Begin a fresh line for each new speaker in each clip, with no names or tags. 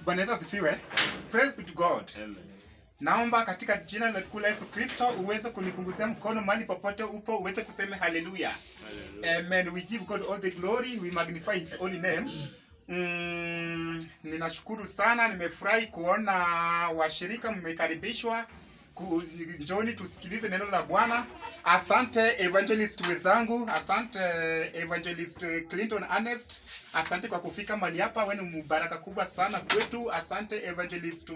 Bwana Yesu asifiwe. Praise be to God.
Amen.
Naomba katika jina la Yesu Kristo uweze kunipunguzia mkono mahali popote upo, uweze kusema hallelujah. Amen. We give God all the glory, we magnify his holy name. Ninashukuru sana, nimefurahi kuona washirika mmekaribishwa. Njoni tusikilize neno la Bwana. Asante evangelist wenzangu, asante evangelist Clinton Ernest, asante kwa kufika mahali hapa, wewe ni mbaraka kubwa sana kwetu. Asante evangelist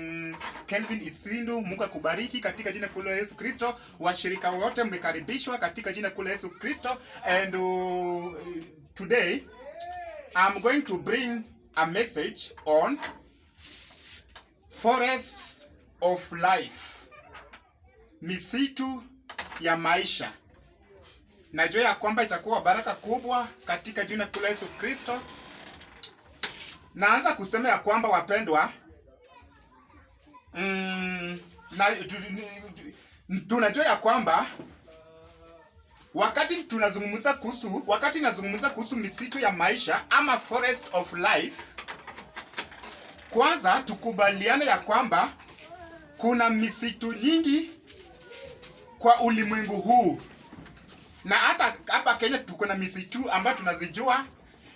Kelvin Isindu, Mungu akubariki katika jina kuu la Yesu Kristo. Washirika wote mmekaribishwa katika jina kuu la Yesu Kristo. And today I'm going to bring a message on forests of life. Misitu ya maisha. Najua ya kwamba itakuwa baraka kubwa katika jina kuu la Yesu Kristo. Naanza kusema ya kwamba wapendwa, tunajua ya kwamba wakati nazungumza kuhusu misitu ya maisha ama forest of life, kwanza tukubaliane ya kwamba kuna misitu nyingi kwa ulimwengu huu. Na hata hapa Kenya tuko na misitu ambayo tunazijua,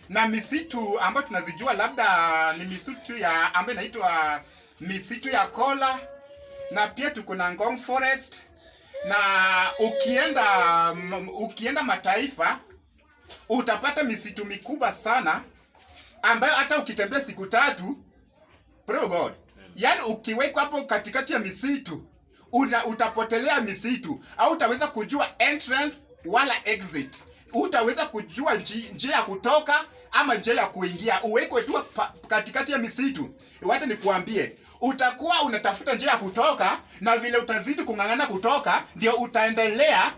na misitu ambayo tunazijua labda ni misitu ya ambayo inaitwa misitu ya Kola, na pia tuko na Ngong Forest. Na ukienda mataifa utapata misitu mikubwa sana ambayo hata ukitembea siku 3, pray God, yani ukiwekwa hapo katikati ya misitu utapotelea misitu, au utaweza kujua entrance wala exit, utaweza kujua njia ya kutoka ama njia ya kuingia. Uwekwe tu katikati ya misitu, wacha nikuambie, utakuwa unatafuta njia ya kutoka, na vile utazidi kung'ang'ana kutoka ndio utaendelea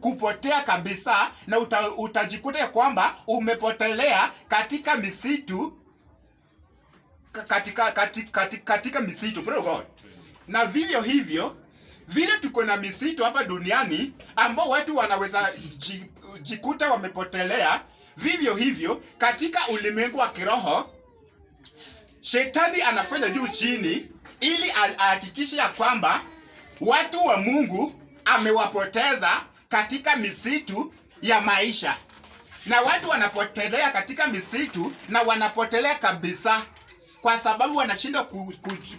kupotea kabisa, na utajikuta ya kwamba umepotelea katika misitu, katika misitu, pray God. Na vivyo hivyo vile tuko na misitu hapa duniani ambao watu wanaweza jikuta wamepotelea, vivyo hivyo katika ulimwengu wa kiroho Shetani anafanya juu chini ili ahakikishe ya kwamba watu wa Mungu amewapoteza katika misitu ya maisha. Na watu wanapotelea katika misitu, na wanapotelea kabisa kwa sababu wanashindwa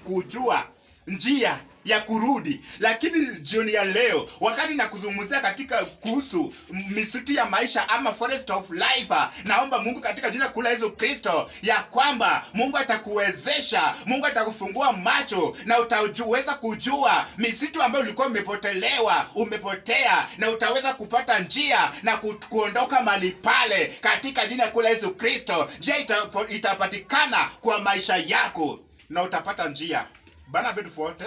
kujua njia ya kurudi. Lakini jioni ya leo, wakati nakuzungumzia katika kuhusu misitu ya maisha ama forest of life, naomba Mungu katika jina kuu la Yesu Kristo ya kwamba Mungu atakuwezesha, Mungu atakufungua macho, na utaweza kujua misitu ambayo ulikuwa umepotea, na utaweza kupata njia na kuondoka mali pale katika jina kuu la Yesu Kristo. Njia itapatikana kwa maisha yako na utapata njia. Bana bedu forte.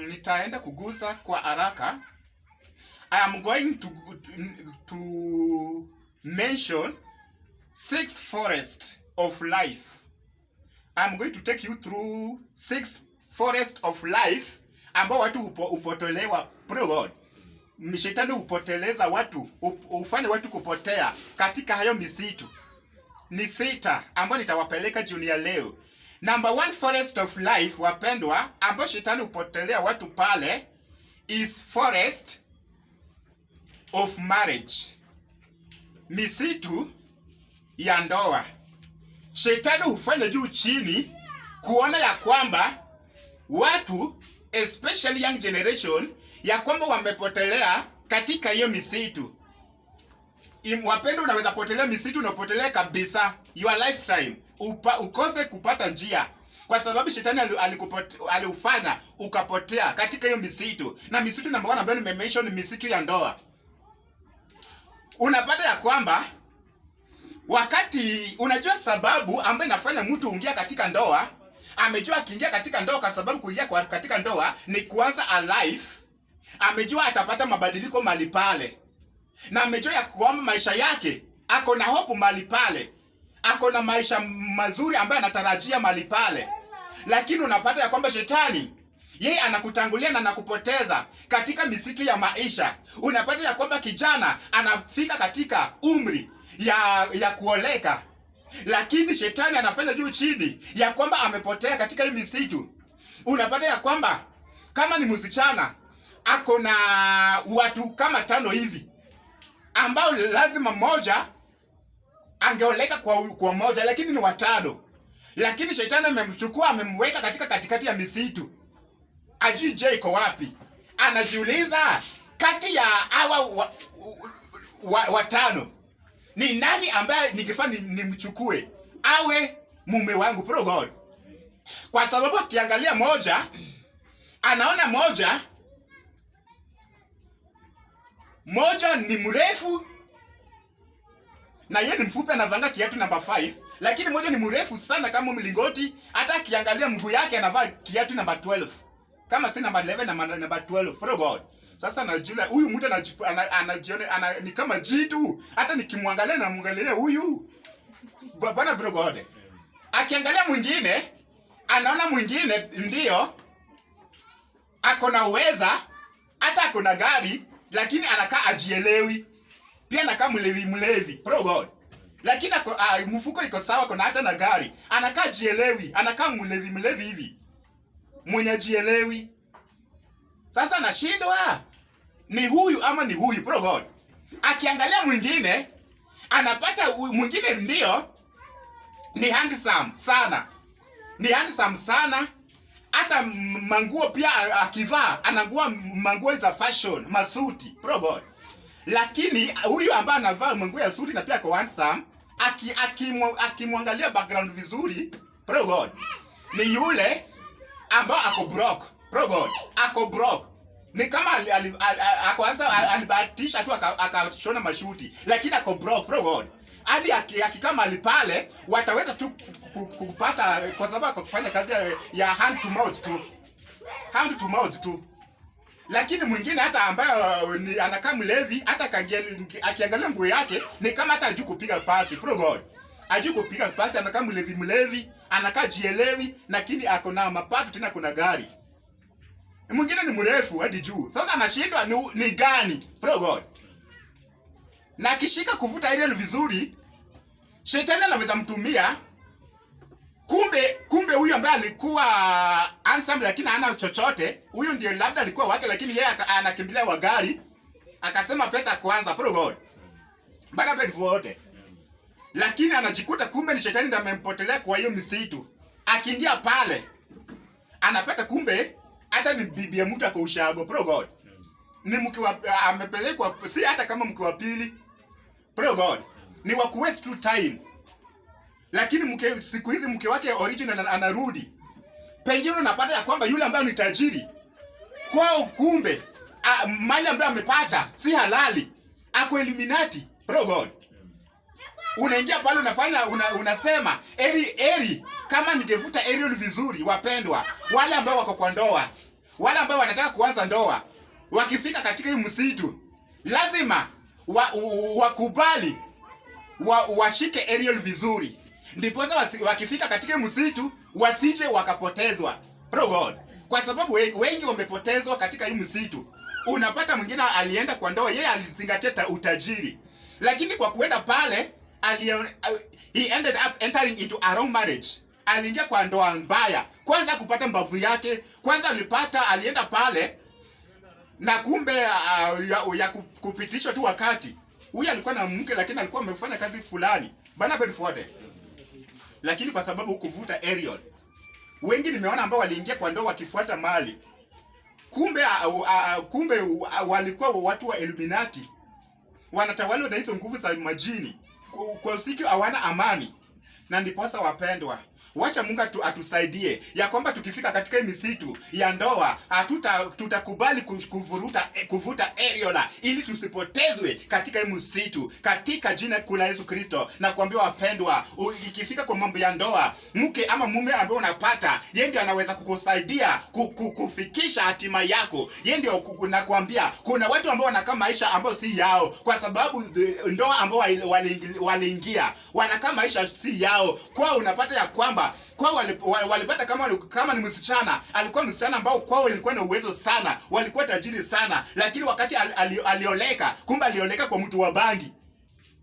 Nitaenda kuguza kwa haraka. I am going to mention 6 forests of life. I am going to take you through 6 forests of life ambao watu upotolewa, pray God. Shetani upoteleza watu, ufanye watu kupotea katika hayo misitu. Ni 6 ambao nitawapeleka jioni ya leo. Number 1 forest of life, wapendwa, ambao shetani upotelea watu pale, is forest of marriage. Misitu ya ndoa. Shetani hufanya juu chini kuona ya kwamba watu, especially young generation, ya kwamba wamepotelea katika hiyo misitu. Wapendwa, unaweza potelea misitu na upotelea kabisa your lifetime, ukose kupata njia, kwa sababu shetani aliufanya ukapotea katika hiyo misitu. Na misitu namba 1 ambayo nimemention ni misitu ya ndoa. Unapata ya kwamba wakati unajua sababu ambayo inafanya mtu uingia katika ndoa, amejua akiingia katika ndoa, kwa sababu kuingia katika ndoa ni kuanza a life, amejua atapata mabadiliko mali pale, na amejua ya kwamba maisha yake ako na hope mali pale, ako na maisha mazuri ambayo anatarajia mali pale. Lakini unapata ya kwamba shetani yeye anakutangulia na anakupoteza katika misitu ya maisha. Unapata ya kwamba kijana anafika katika umri ya kuoleka, lakini shetani anafanya juu chini ya kwamba amepotea katika hii misitu. Unapata ya kwamba kama ni msichana ako na watu kama 5 hivi ambao lazima mmoja angeoleka kwa moja, lakini ni 5. Lakini shetani amemchukua amemweka katikati ya misitu. Ajui je iko wapi. Anajiuliza kati ya hawa 5 ni nani ambaye ningefaa nimchukue awe mume wangu, pro God. Kwa sababu akiangalia moja, anaona moja ni mrefu na yeye ni mfupi, anavanga kiatu namba 5, lakini moja ni mrefu sana kama mlingoti. Hata akiangalia mguu yake anavaa kiatu namba 12. Kama si namba 11 na namba 12, pro God. Sasa najua huyu mtu anajiona ni kama jitu. Hata nikimwangalia na muangalia huyu bwana, pro God. Akiangalia mwingine, anaona mwingine ndio ako na uweza, hata ako na gari, lakini anakaa ajielewi. Pia anakaa mlevi, pro God. Lakini mfuko iko sawa, kuna hata na gari. Anakaa jielewi, anakaa mlevi hivi. Mwenye jielewi. Sasa nashindwa ni huyu ama ni huyu, pro God. Akiangalia mwingine, anapata mwingine ndio ni handsome sana. Ni handsome sana. Hata manguo pia akivaa, anangua manguo za fashion, masuti, pro God. Lakini huyu ambaye anavaa manguo ya suti na pia kwa handsome, akimwangalia background vizuri, pro God, ni yule ambao ako broke, pro God. Ako broke. Ni kama alibahatisha tu akashona mashuti, lakini ako broke, pro God. Hadi akikama alipale wataweza tu kupata, kwa sababu akifanya kazi ya hand to mouth tu. Lakini mwingine hata ambaye anakaa mlevi, hata akiangalia nguo yake ni kama hata hajui kupiga pasi, pro God. Hajui kupiga pasi, anakaa mlevi, anakaa jielewi, lakini ako na mapato tena kuna gari. Mwingine ni mrefu hadi juu. Sasa anashindwa ni gani, pro God. Na akishika kuvuta ile vizuri, shetani anaweza mtumia. Kumbe huyu ambaye alikuwa handsome lakini hana chochote, huyu ndio labda alikuwa wake, lakini yeye anakimbilia wa gari, akasema pesa kwanza, pro God. Bana bed wote. Lakini anajikuta kumbe ni shetani ndiye amempotelea kwa hiyo misitu. Akiingia pale, anapata kumbe hata ni bibi ya mtu ako ushago, pro God. Ni mke amepelekwa, si hata kama mke wa pili, pro God. Ni wa waste true time. Lakini siku hizi mke wake original anarudi. Pengine unapata ya kwamba yule ambaye ni tajiri kwao, kumbe mali ambayo amepata si halali, ako Illuminati, pro God. Unaingia pale unasema eri kama ningevuta aerial vizuri, wapendwa, wale ambao wako kwa ndoa, wale ambao wanataka kuanza ndoa, wakifika katika hii msitu, lazima wakubali washike aerial vizuri. Ndipo wakifika katika msitu wasije wakapotezwa, pro God. Kwa sababu wengi wamepotezwa katika hii msitu. Unapata mwingine alienda kwa ndoa, yeye alizingatia utajiri, lakini kwa kuenda pale he ended up entering into a wrong marriage. Aliingia kwa ndoa mbaya. Kwanza kupata mbavu yake, kwanza alienda pale na kumbe ya kupitishwa tu wakati. Huyu alikuwa na mke lakini alikuwa amefanya kazi fulani. Bana Bedford. Lakini kwa sababu hukuvuta aerial, wengi nimeona ambao waliingia kwa ndoa wakifuata mali. Kumbe walikuwa watu wa Illuminati. Wanatawaliwa na hizo nguvu za majini. Kwa usiku hawana amani. Na ndiposa wapendwa, wacha Mungu atusaidie ya kwamba tukifika katika hii misitu ya ndoa tutakubali kuvuta areola ili tusipotezwe katika hii msitu, katika jina kula Yesu Kristo. Na kuambia wapendwa, ikifika kwa mambo ya ndoa, mke ama mume ambaye unapata, yeye ndiye anaweza kukusaidia kufikisha hatima yako. Yeye ndio nakwambia, kuna watu ambao wanakaa maisha ambao si yao kwa sababu ndoa ambao waliingia wanakaa maisha si yao. Kwa unapata ya kwamba kwa walipata kama ni msichana, alikuwa msichana ambao kwao walikuwa na uwezo sana, walikuwa tajiri sana, lakini wakati alioleka, kumbe alioleka kwa mtu wa bangi.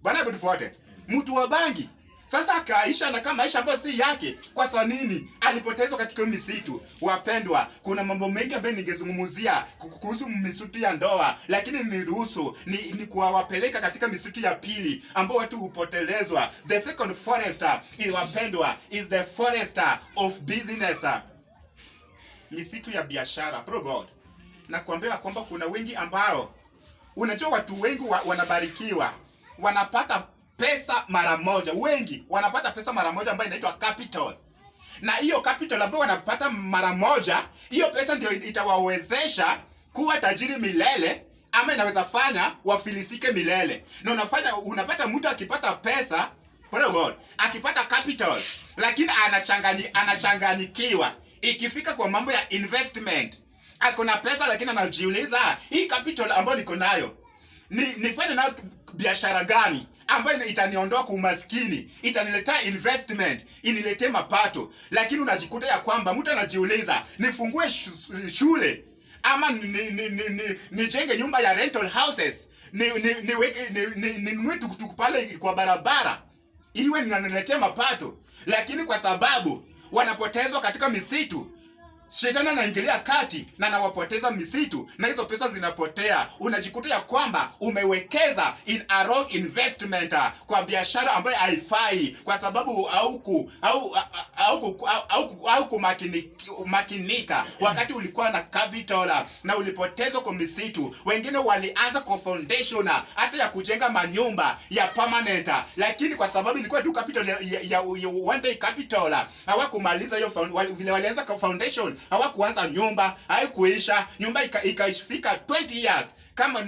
Bwana Bedford, mtu wa bangi. Sasa akaisha na kama maisha ambayo si yake. Kwa nini? Alipotezwa katika misitu. Wapendwa, kuna mambo mengi ambayo ningezungumzia kuhusu misitu ya ndoa, lakini niruhusu ni kuwapeleka katika misitu ya pili ambao watu hupotelezwa. The second forest wapendwa is the forest of business. Misitu ya biashara. Bro God. Na kuambia kwamba kuna wengi ambao unajua watu wengi wanabarikiwa. Wanapata pesa mara moja. Wengi wanapata pesa mara moja ambayo inaitwa capital. Na hiyo capital ambayo wanapata mara moja, hiyo pesa ndio itawawezesha kuwa tajiri milele, ama inaweza fanya wafilisike milele. Na unapata mtu akipata pesa, praise God, akipata capital, lakini anachanganyikiwa. Ikifika kwa mambo ya investment, akona pesa lakini anajiuliza, hii capital ambayo niko nayo, nifanye nayo biashara gani ambayo itaniondoa kwa umaskini, itaniletea investment, iniletee mapato. Lakini unajikuta ya kwamba mtu anajiuliza, nifungue shule ama nijenge nyumba ya rental houses, ninunue tukutuku pale kwa barabara iwe inaniletea mapato. Lakini kwa sababu wanapotezwa katika misitu, Shetani anaingilia kati na anawapoteza misitu, na hizo pesa zinapotea. Unajikuta ya kwamba umewekeza in a wrong investment, kwa biashara ambayo haifai, kwa sababu au kumakinika wakati ulikuwa na capital na ulipotezwa kwa misitu. Wengine walianza kwa foundation hata ya kujenga manyumba ya permanent, lakini kwa sababu ilikuwa tu capital ya one day capital, hawakumaliza hiyo vile walianza kwa foundation, hawakuanza nyumba, haikuisha nyumba, ikaishifika 20 years kama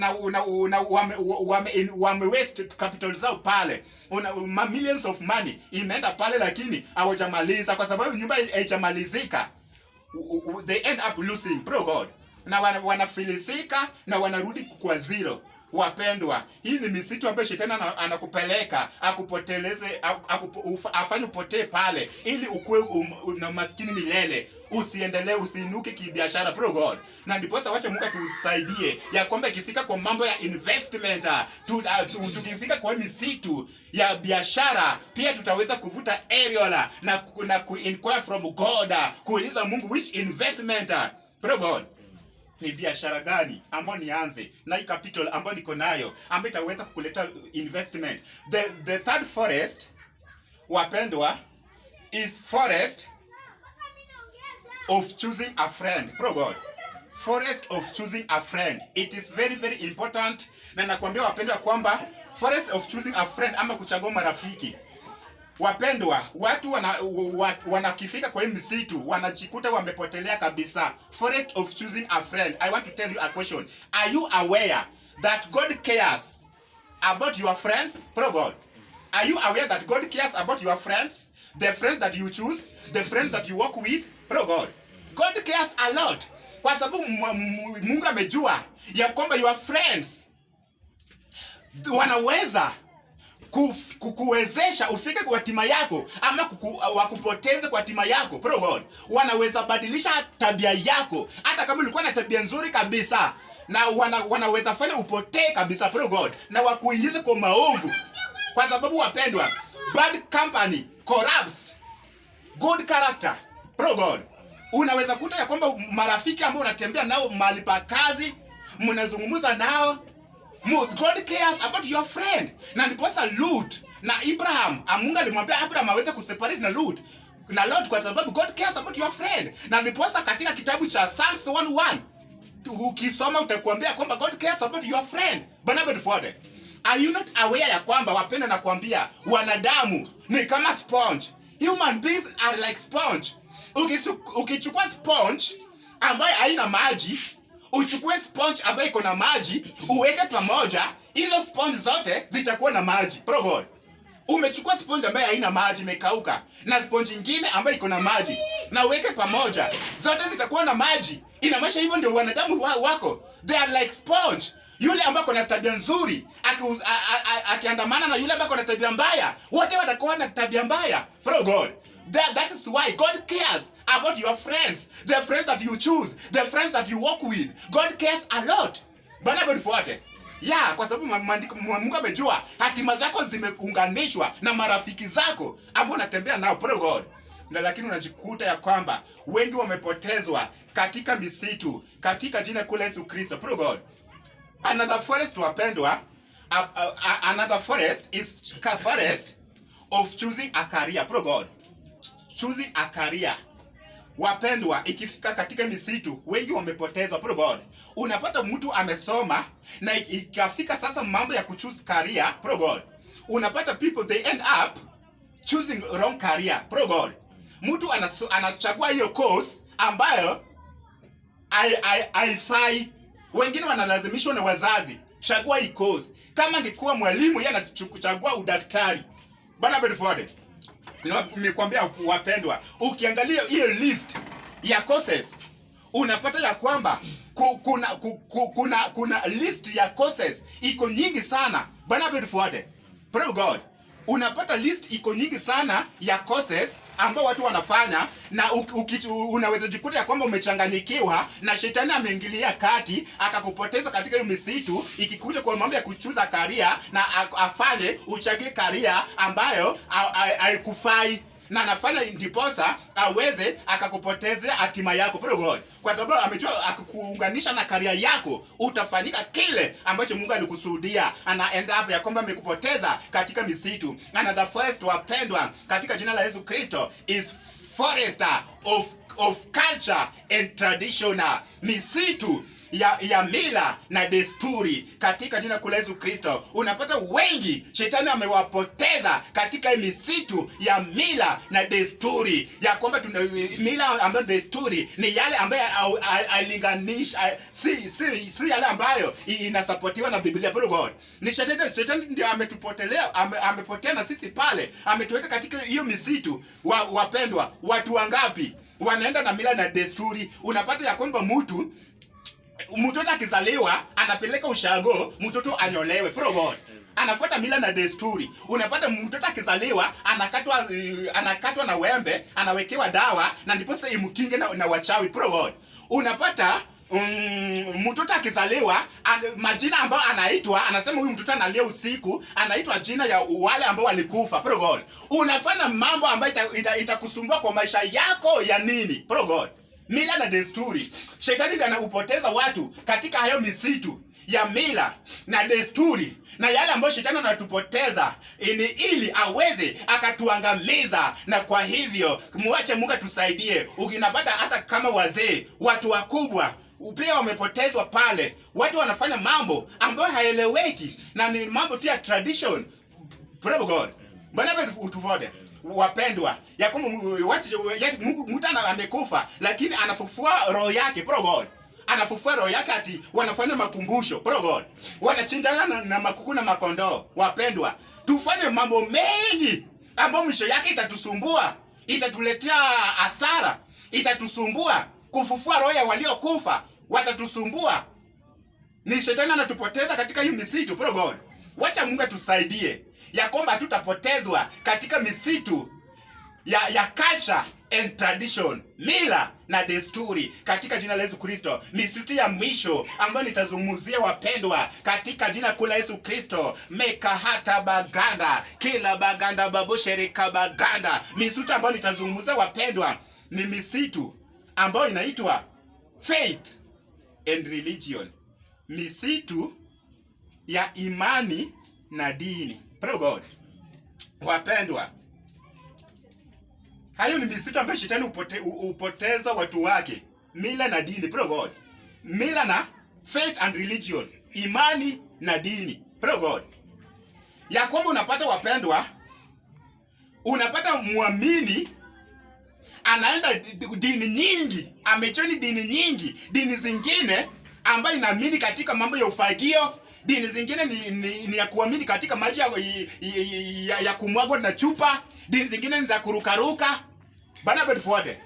wame waste capital zao pale, millions of money imeenda pale, lakini hawajamaliza. Kwa sababu nyumba haijamalizika, they end up losing, pro God, na wanafilisika na wanarudi kwa zero. Wapendwa, hii ni misitu ambayo Shetani anakupeleka akupoteleze, afanye upotee pale, ili ukue na maskini milele, usiendelee, usiinuke kibiashara, pro God. Na ndipo sasa wacha Mungu tusaidie ya kwamba ikifika kwa mambo ya investment, tukifika kwa misitu ya biashara, pia tutaweza kuvuta aerial na inquire from God, kuuliza Mungu which investment, pro God, ni biashara gani ambayo nianze na hii capital ambayo niko nayo ambayo itaweza kukuleta investment. The third forest, wapendwa, is forest of choosing a friend. Pro God. Forest of choosing a friend. It is very very important. Na nakwambia wapendwa kwamba forest of choosing a friend, ama kuchagua marafiki. Wapendwa, watu wanakifika kwa hii misitu wanajikuta wamepotelea kabisa. Forest of choosing a friend. I want to tell you a question. Are you aware that God cares about your friends? Pro God. Are you aware that God cares about your friends? The friends that you choose, the friends that you work with? Pro God. God cares a lot. Kwa sababu Mungu amejua ya kwamba your friends wanaweza kukuwezesha ufike kwa hatima yako, ama wakupoteze kwa hatima yako. Pro God. Wanaweza badilisha tabia yako, hata kama ulikuwa na tabia nzuri kabisa, na wanaweza fanya upotee kabisa, pro God, na wakuingize kwa maovu. Kwa sababu wapendwa, bad company corrupts good character, pro God. Unaweza kuta ya kwamba marafiki ambao unatembea nao mahali pa kazi, mnazungumza nao, God cares about your friend. Na ndiposa Lot na Abraham, Mungu alimwambia Abraham aweze kuseparate na Lot kwa sababu God cares about your friend. Na ndiposa katika kitabu cha Psalms 1:1 ukisoma utakwambia kwamba God cares about your friend. Bwana betufuate. Are you not aware ya kwamba, wapenda, na kuambia wanadamu ni kama sponge. Human beings are like sponge. Ukichukua sponge ambayo haina maji, uchukue sponge ambayo iko na maji, uweke pamoja, hizo sponge zote zitakuwa na maji. Pro God. Umechukua sponge ambayo haina maji, imekauka, na sponge nyingine ambayo iko na maji, na uweke pamoja, zote zitakuwa na maji. Inamaanisha hivyo ndio wanadamu wako. They are like sponge. Yule ambaye ana tabia nzuri akiandamana na yule ambaye ana tabia mbaya, wote watakuwa na tabia mbaya. Pro God. That is why God cares about your friends, the friends that you choose, the friends that you work with. God cares a lot. Bwana betufuate. Kwa sababu Mungu amejua hatima zako zimeunganishwa na marafiki zako ambao unatembea nao, praise God. Na lakini unajikuta ya kwamba wengi wamepotezwa katika misitu katika jina kula Yesu Kristo, praise God. Another forest, wapendwa, another forest is forest of choosing a career, praise God. Choosing a career. Wapendwa, ikifika katika misitu wengi wamepotezwa, praise God. Unapata mtu amesoma na ikafika sasa mambo ya kuchoose career, praise God. Unapata people they end up choosing wrong career, praise God. Mtu anachagua hiyo course ambayo haifai. Wengine wanalazimishwa na wazazi, chagua hii course. Kama angekuwa mwalimu yeye anachagua udaktari. Bwana Bedford, nimekwambia wapendwa, ukiangalia hiyo list ya courses unapata ya kwamba kuna list ya courses iko nyingi sana. Bwana Bedford, praise God. Unapata list iko nyingi sana ya courses ambao watu wanafanya, na unaweza jikuta ya kwamba umechanganyikiwa na shetani ameingilia kati akakupoteza katika hiyo misitu, ikikuja kwa mambo ya kuchuza career na afanye uchague career ambayo haikufai, na anafanya ndiposa aweze akakupotezea hatima yako, praise God. Kwa sababu amejua akukuunganisha na career yako utafanyika kile ambacho Mungu alikusudia, ana end up ya kwamba amekupoteza katika misitu. Another forest, wapendwa, katika jina la Yesu Kristo, is forest of culture and tradition. Misitu ya mila na desturi katika jina kula Yesu Kristo. Unapata wengi shetani amewapoteza katika misitu ya mila na desturi, ya kwamba tuna mila ambayo desturi ni yale ambayo alinganisha si yale ambayo inasapotiwa na Biblia, praise God. Ni shetani ndio ametupotelea, amepotea na sisi pale, ametuweka katika hiyo misitu. Wapendwa, watu wangapi wanaenda na mila na desturi? Unapata ya kwamba mtoto akizaliwa anapeleka ushago mtoto anyolewe, praise God. Anafuata mila na desturi. Unapata mtoto akizaliwa anakatwa na wembe, anawekewa dawa na ndipo sasa imkinge na wachawi, praise God. Unapata mtoto akizaliwa majina ambayo anaitwa, anasema huyu mtoto analia usiku, anaitwa jina ya wale ambao walikufa, praise God. Unafanya mambo ambayo itakusumbua kwa maisha yako ya nini, praise God. Mila na desturi. Shetani ndiye anaupoteza watu katika hayo misitu ya mila na desturi, na yale ambayo shetani anatupoteza ili aweze akatuangamiza. Na kwa hivyo muache Mungu atusaidie. Ukinapata hata kama wazee, watu wakubwa pia wamepotezwa pale. Watu wanafanya mambo ambayo haeleweki na ni mambo tu ya tradition, praise God. Bwana utufode, wapendwa, ya kwamba mtu amekufa lakini anafufua roho yake, praise God. Anafufua roho yake, ati wanafanya makumbusho, praise God. Wanachinjana na makuku na makondoo. Wapendwa, tufanye mambo mengi ambayo mwisho yake itatusumbua, itatuletea hasara, itatusumbua. Kufufua roho ya waliokufa watatusumbua. Ni shetani anatupoteza katika hii misitu, praise God. Wacha Mungu atusaidie ya kwamba tutapotezwa katika misitu ya culture and tradition, mila na desturi katika jina la Yesu Kristo. Misitu ya mwisho ambayo nitazungumzia, wapendwa, katika jina kula Yesu Kristo, mekahata baganda kila baganda babosherika baganda. Misitu ambayo nitazungumzia, wapendwa, ni misitu ambayo inaitwa faith and religion. Misitu ya imani na dini, praise God. Wapendwa, hayo ni misitu ambayo shetani upoteza watu wake. Mila na dini, praise God. Mila na faith and religion, imani na dini, praise God. Ya kwamba unapata, wapendwa, unapata muamini anaenda dini nyingi, amechoni dini nyingi, dini zingine ambayo inaamini katika mambo ya ufagio, dini zingine ni ya kuamini katika maji ya kumwagwa na chupa, dini zingine ni za kurukaruka. Bwana Bedford,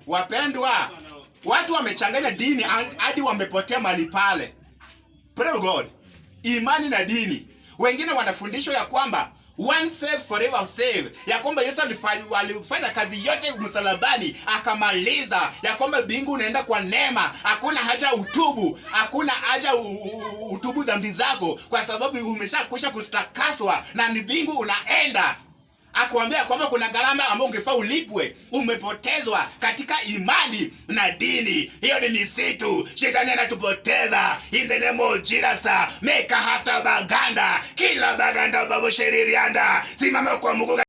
wapendwa, watu wamechanganya dini hadi wamepotea mahali pale, praise God. Imani na dini. Wengine wanafundishwa ya kwamba Once saved forever saved, ya kwamba Yesu alifanya kazi yote msalabani akamaliza, ya kwamba mbingu unaenda kwa neema, hakuna haja utubu, hakuna haja utubu dhambi zako, kwa sababu umeshakwisha kutakaswa na ni mbingu unaenda. Akwambia kwamba kuna gharama ambayo ungefaa ulipwe, umepotezwa katika imani na dini. Hiyo ni misitu, shetani anatupoteza. In the name of Jesus, meka hata baganda, kila baganda babu sheririanda, simama kwa Mungu.